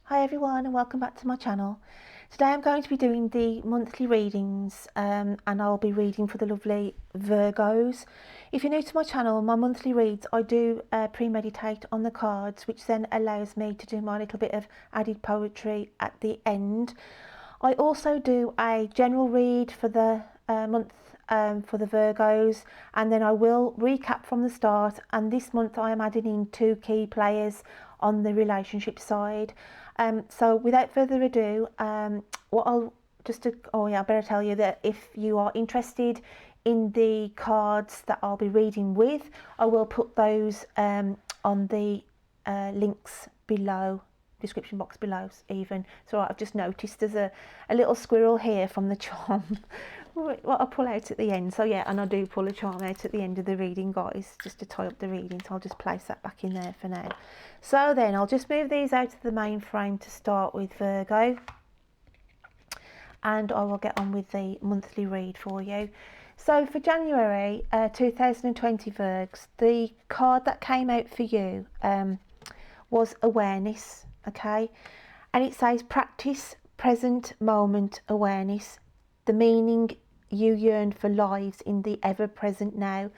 Hi everyone and welcome back to my channel. Today I'm going to be doing the monthly readings and I'll be reading for the lovely Virgos. If you're new to my channel, my monthly reads, I do premeditate on the cards, which then allows me to do my little bit of added poetry at the end. I also do a general read for the month for the Virgos, and then I will recap from the start, and this month I am adding in 2 key players on the relationship side. So without further ado, I better tell you that if you are interested in the cards that I'll be reading with, I will put those on the links below, description box below even. So I've just noticed there's a little squirrel here from the charm what I pull out at the end. So yeah, and I do pull a charm out at the end of the reading, guys, just to tie up the reading. So I'll just place that back in there for now. So then I'll just move these out of the main frame to start with, Virgo, and I will get on with the monthly read for you. So for January 2020 Virgs, the card that came out for you was awareness, okay? And it says practice present moment awareness, the meaning you yearn for lives in the ever-present now.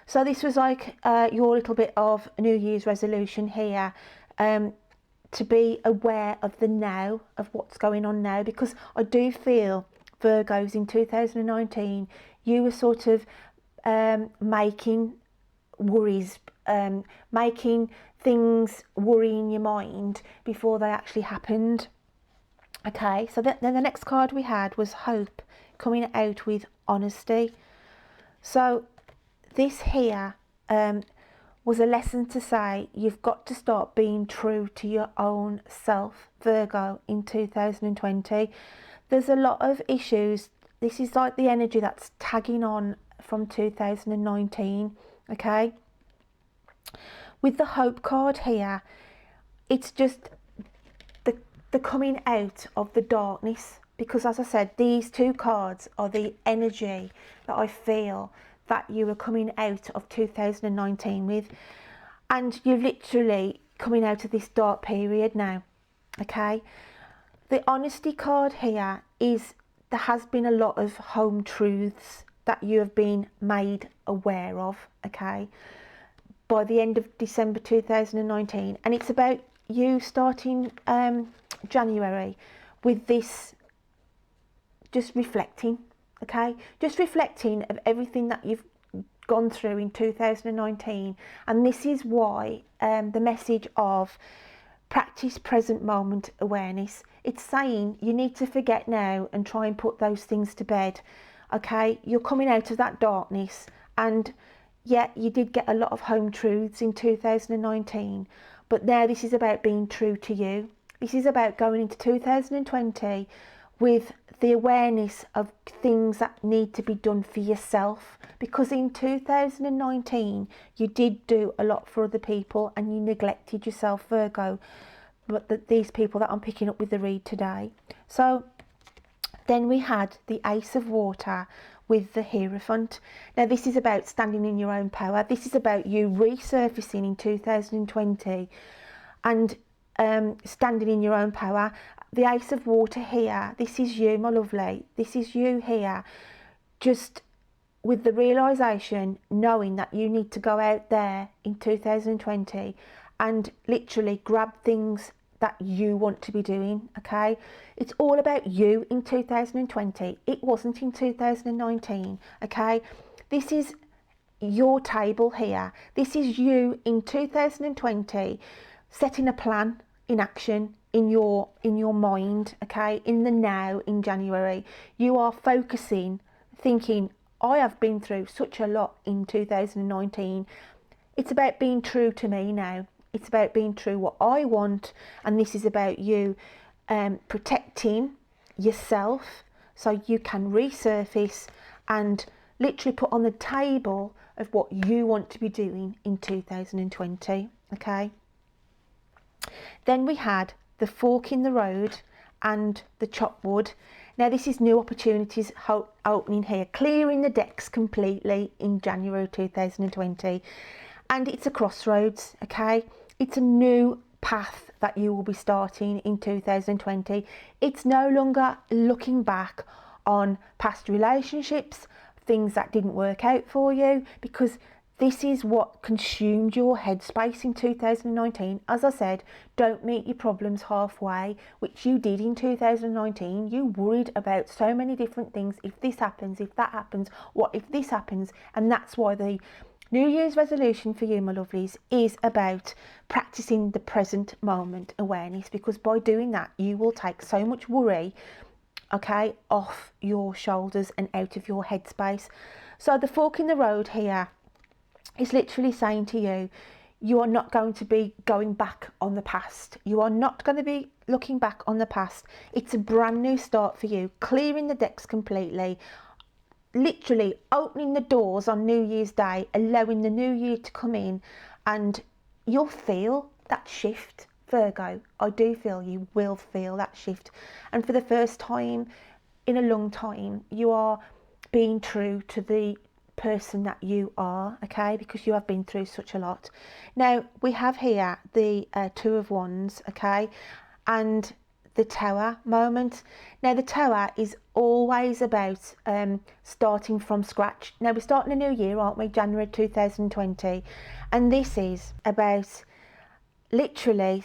So this was like your little bit of New Year's resolution here, to be aware of the now, of what's going on now, because I do feel, Virgos, in 2019, you were sort of making worries, making things worry in your mind before they actually happened. Okay, so then the next card we had was hope, coming out with honesty. So this here was a lesson to say you've got to start being true to your own self, Virgo, in 2020. There's a lot of issues. This is like the energy that's tagging on from 2019, okay? With the hope card here, it's just the coming out of the darkness, because as I said, these 2 cards are the energy that I feel that you are coming out of 2019 with, and you're literally coming out of this dark period now, okay? The honesty card here is there has been a lot of home truths that you have been made aware of, okay, by the end of December 2019, and it's about you starting January with this, just reflecting, okay, just reflecting of everything that you've gone through in 2019. And this is why the message of practice present moment awareness, it's saying you need to forget now and try and put those things to bed, okay? You're coming out of that darkness, and yeah, you did get a lot of home truths in 2019, but now this is about being true to you. This is about going into 2020 with the awareness of things that need to be done for yourself, because in 2019 you did do a lot for other people and you neglected yourself, Virgo, but these people that I'm picking up with the read today. So then we had the Ace of Water with the Hierophant. Now this is about standing in your own power. This is about you resurfacing in 2020 and standing in your own power. The Ace of Water here, this is you, my lovely. This is you here, just with the realisation, knowing that you need to go out there in 2020 and literally grab things that you want to be doing, okay? It's all about you in 2020. It wasn't in 2019, okay? This is your table here. This is you in 2020 setting a plan in action in your mind, okay, in the now, in January. You are focusing, thinking, I have been through such a lot in 2019. It's about being true to me now. It's about being true what I want, and this is about you protecting yourself so you can resurface and literally put on the table of what you want to be doing in 2020, okay? Then we had the Fork in the Road and the Chopped Wood. Now this is new opportunities opening here, clearing the decks completely in January 2020, and it's a crossroads, okay? It's a new path that you will be starting in 2020. It's no longer looking back on past relationships, things that didn't work out for you, because this is what consumed your headspace in 2019. As I said, don't meet your problems halfway, which you did in 2019. You worried about so many different things. If this happens, if that happens, what if this happens? And that's why the New Year's resolution for you, my lovelies, is about practicing the present moment awareness, because by doing that, you will take so much worry, okay, off your shoulders and out of your headspace. So the fork in the road here is literally saying to you, you are not going to be going back on the past. You are not going to be looking back on the past. It's a brand new start for you, clearing the decks completely, literally opening the doors on New Year's Day, allowing the new year to come in, and you'll feel that shift, Virgo. I do feel you will feel that shift. And for the first time in a long time, you are being true to the person that you are, okay, because you have been through such a lot. Now we have here the Two of Wands, okay, and the Tower moment. Now the Tower is always about starting from scratch. Now we're starting a new year, aren't we, January 2020, and this is about literally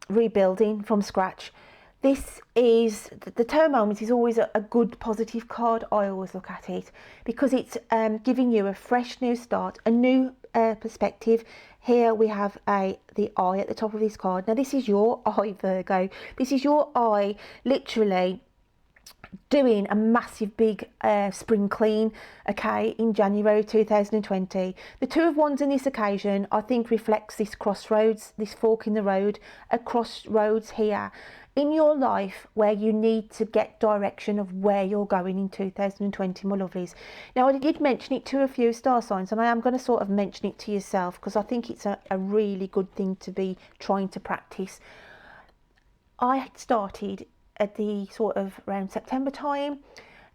rebuilding from scratch. This is, the Tower moment is always a good positive card. I always look at it because it's giving you a fresh new start, a new perspective. Here we have the eye at the top of this card. Now this is your eye, Virgo. This is your eye literally doing a massive big spring clean, okay, in January 2020. The Two of Wands in this occasion, I think, reflects this crossroads, this fork in the road, a crossroads here in your life where you need to get direction of where you're going in 2020, my lovelies. Now I did mention it to a few star signs, and I am going to sort of mention it to yourself because I think it's a really good thing to be trying to practice. I had started at the sort of around September time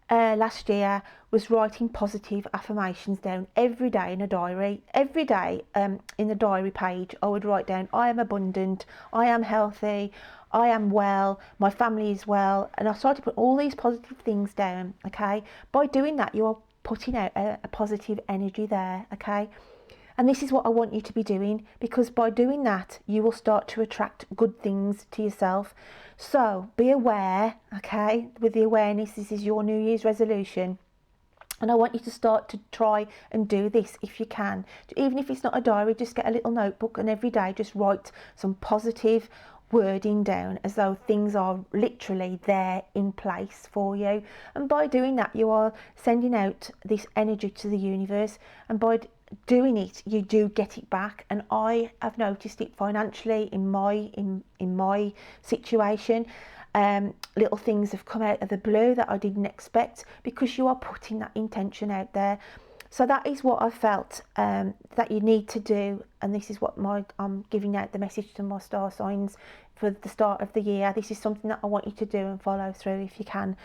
last year, was writing positive affirmations down every day in a diary. Every day in the diary page I would write down, I am abundant, I am healthy, I am well, my family is well, and I started to put all these positive things down, okay. By doing that, you are putting out a positive energy there, okay. And this is what I want you to be doing, because by doing that, you will start to attract good things to yourself. So be aware, okay, with the awareness, this is your New Year's resolution. And I want you to start to try and do this if you can. Even if it's not a diary, just get a little notebook and every day just write some positive wording down as though things are literally there in place for you. And by doing that, you are sending out this energy to the universe, and by doing it, you do get it back. And I have noticed it financially in my situation. Little things have come out of the blue that I didn't expect, because you are putting that intention out there. So that is what I felt that you need to do, and this is what I'm giving out the message to my star signs for the start of the year. This is something that I want you to do and follow through if you can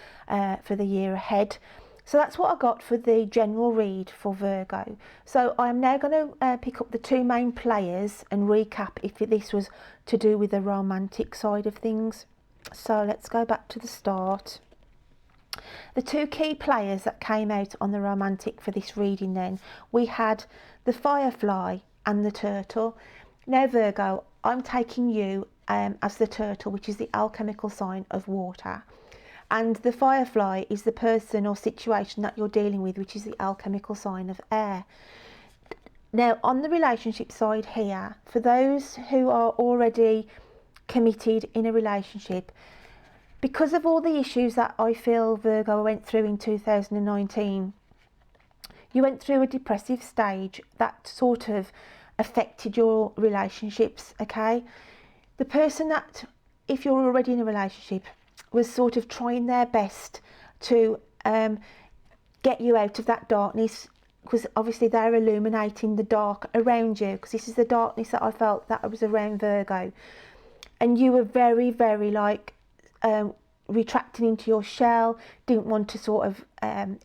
for the year ahead. So that's what I got for the general read for Virgo. So I'm now going to pick up the two main players and recap if this was to do with the romantic side of things. So let's go back to the start. The two key players that came out on the romantic for this reading then, we had the Firefly and the Turtle. Now Virgo, I'm taking you as the Turtle, which is the alchemical sign of water. And the Firefly is the person or situation that you're dealing with, which is the alchemical sign of air. Now on the relationship side here, for those who are already committed in a relationship, because of all the issues that I feel Virgo went through in 2019, you went through a depressive stage that sort of affected your relationships, okay? The person that, if you're already in a relationship, was sort of trying their best to get you out of that darkness, because obviously they're illuminating the dark around you, because this is the darkness that I felt that was around Virgo. And you were very, very like retracting into your shell, didn't want to sort of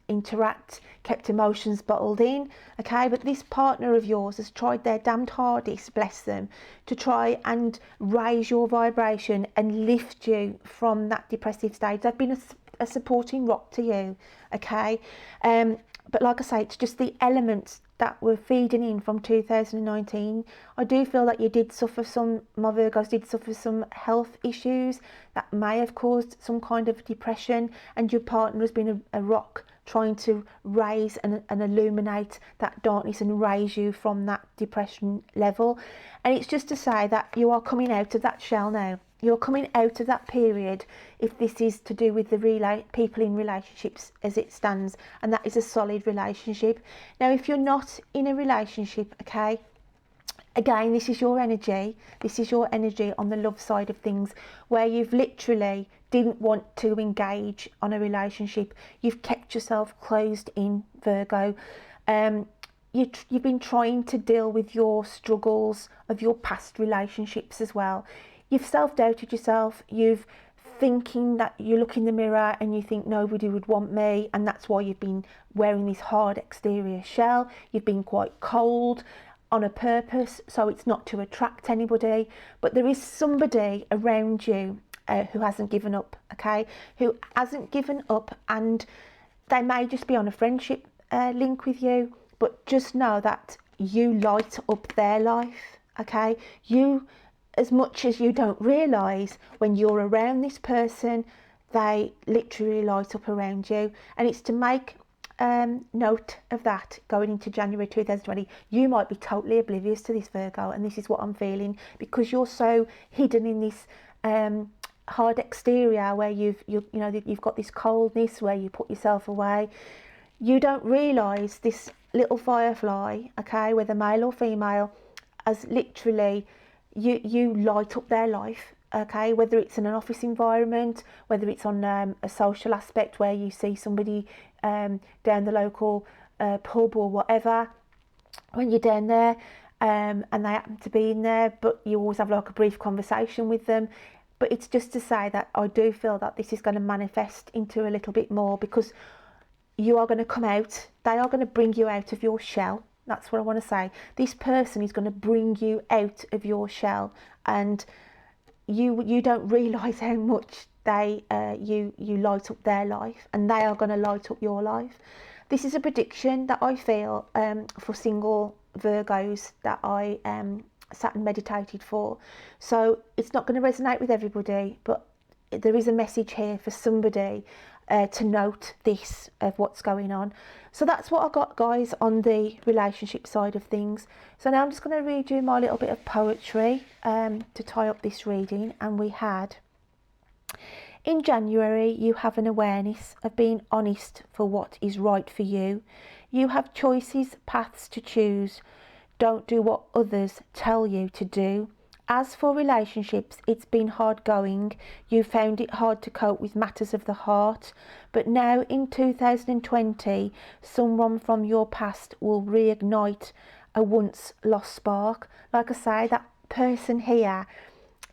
interact, kept emotions bottled in, okay? But this partner of yours has tried their damned hardest, bless them, to try and raise your vibration and lift you from that depressive stage. They've been a supporting rock to you, okay? But like I say, it's just the elements that were feeding in from 2019. I do feel that you did suffer some, my Virgos did suffer some health issues that may have caused some kind of depression, and your partner has been a rock trying to raise and illuminate that darkness and raise you from that depression level. And it's just to say that you are coming out of that shell now. You're coming out of that period, if this is to do with the people in relationships as it stands, and that is a solid relationship. Now, if you're not in a relationship, okay, again, this is your energy. This is your energy on the love side of things, where you've literally didn't want to engage on a relationship. You've kept yourself closed in, Virgo. You've been trying to deal with your struggles of your past relationships as well. You've self-doubted yourself. You've thinking that you look in the mirror and you think nobody would want me, and that's why you've been wearing this hard exterior shell. You've been quite cold on a purpose, so it's not to attract anybody. But there is somebody around you who hasn't given up, okay? Who hasn't given up, and they may just be on a friendship link with you, but just know that you light up their life, okay? You, as much as you don't realise, when you're around this person, they literally light up around you. And it's to make note of that going into January 2020. You might be totally oblivious to this, Virgo, and this is what I'm feeling, because you're so hidden in this hard exterior where you've got this coldness where you put yourself away. You don't realise this little firefly, okay, whether male or female, as literally you light up their life, okay, whether it's in an office environment, whether it's on a social aspect where you see somebody down the local pub or whatever, when you're down there and they happen to be in there, but you always have like a brief conversation with them. But it's just to say that I do feel that this is going to manifest into a little bit more, because you are going to come out, they are going to bring you out of your shell. That's what I want to say. This person is going to bring you out of your shell, and you don't realise how much you light up their life, and they are going to light up your life. This is a prediction that I feel for single Virgos that I sat and meditated for. So it's not going to resonate with everybody, but there is a message here for somebody to note this of what's going on. So that's what I got, guys, on the relationship side of things. So now I'm just going to read you my little bit of poetry to tie up this reading. And we had: in January, you have an awareness of being honest for what is right for you. You have choices, paths to choose. Don't do what others tell you to do. As for relationships, it's been hard going. You found it hard to cope with matters of the heart. But now in 2020, someone from your past will reignite a once lost spark. Like I say, that person here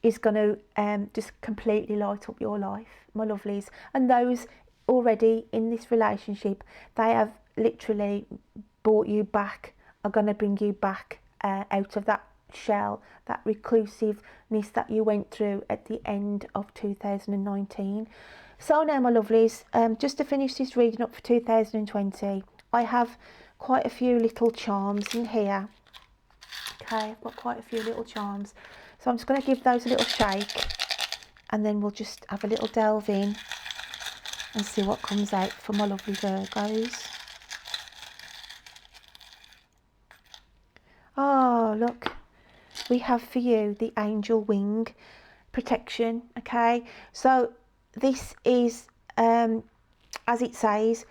is going to just completely light up your life, my lovelies. And those already in this relationship, they have literally brought you back, are going to bring you back out of that shell, that reclusiveness that you went through at the end of 2019. So now, my lovelies, just to finish this reading up for 2020, I have quite a few little charms in here. Okay, I've got quite a few little charms. So I'm just going to give those a little shake, and then we'll just have a little delve in and see what comes out for my lovely Virgos. Oh, look. We have for you the angel wing protection, okay? So this is, as it says,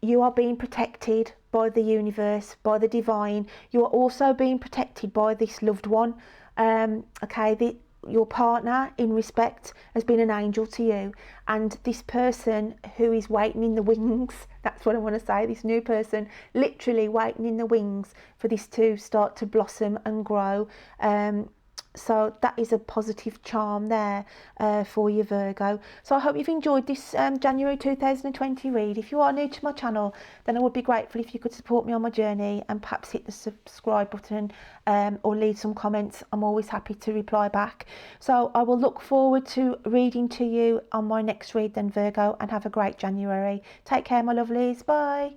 you are being protected by the universe, by the divine. You are also being protected by this loved one, okay? Your partner, in respect, has been an angel to you. And this person who is waiting in the wings, that's what I want to say, this new person, literally waiting in the wings for this to start to blossom and grow. So that is a positive charm there for you, Virgo. So I hope you've enjoyed this January 2020 read. If you are new to my channel, then I would be grateful if you could support me on my journey and perhaps hit the subscribe button or leave some comments. I'm always happy to reply back. So I will look forward to reading to you on my next read then, Virgo, and have a great January. Take care, my lovelies. Bye.